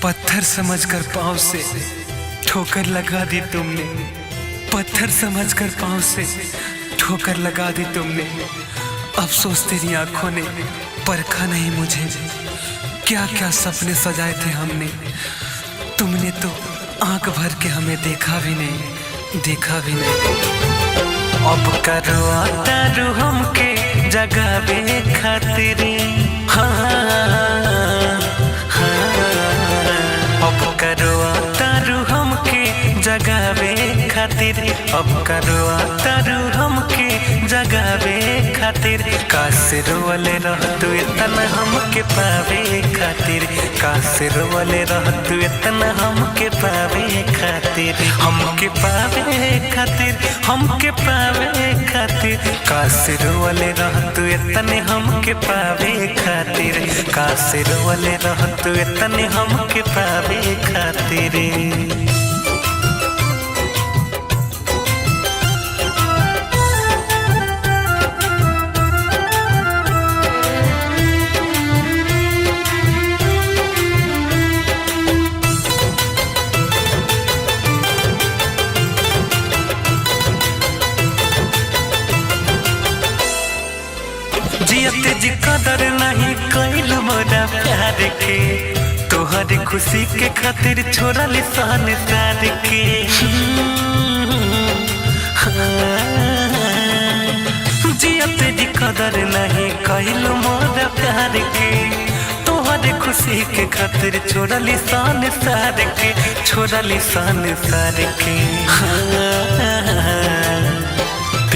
पत्थर समझकर पाँव से ठोकर लगा दी तुमने। पत्थर समझकर पाँव से ठोकर लगा दी तुमने। अफसोस तेरी आंखों ने परखा नहीं मुझे। क्या क्या सपने सजाए थे हमने, तुमने तो आंख भर के हमें देखा भी नहीं, देखा भी नहीं। अब करवाता रू हमके जगावे खातिर, अब करवाता रू हमके जगावे खातिर, अब करवाता रू हमके जगावे खातिर। काश रोवले रह तू इतना हमके पावे खातिर, काश रोवले रह तू इतना हमके पावे खातिर, हमके पावे खातिर, हमके पावे खातिर। काश रोवले रह तू इतने हमके पावे खातिर, काश रोवले रह तू इतने हमके पावे खातिर। जियते जी कदर नहीं कैल मोरा प्यार के, तोहर खुशी के खातिर छोड़ा लिसान सार के। जियते जी कदर नहीं कैल मोरा प्यार के, तोहर खुशी के खातिर छोड़ा लिसान सार के, छोड़ा लिसान सार के।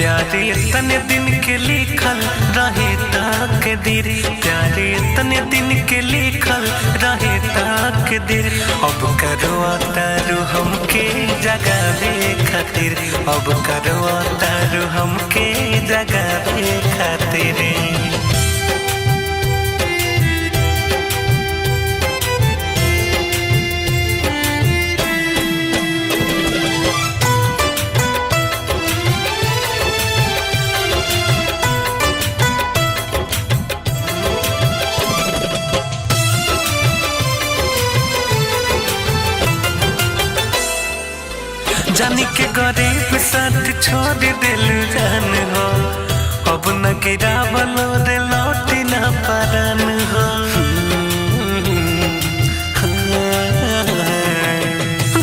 प्यारे इतने दिन के लिखल रहे तकदीर, प्यारे इतने दिन के लिखल रहे तकदीर। अब करवाता रू हमके जगावे खातिर, अब करवाता रू हमके जगावे खातिर। जानी के गरीब साथ छोड़ दिल जान हो, अब न गिरावलो रे लौटी न पारन हो।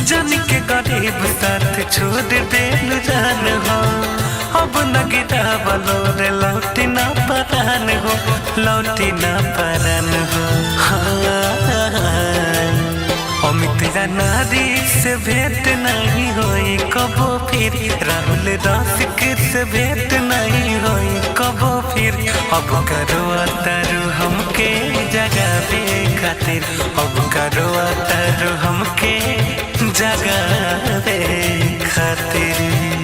जानी के गरीब साथ छोड़ दिल जान हो, अब न गिरावलो रे लौटी न पारन हो, लौटी न पारन हो। अमित नारी से भेंट नहीं होई कबो फिर, राहुल रसिक से भेंट नहीं होई कबो फिर। अब करवाता रू हमके जगावे खातिर, अब करवाता रू हमके जगावे खातिर।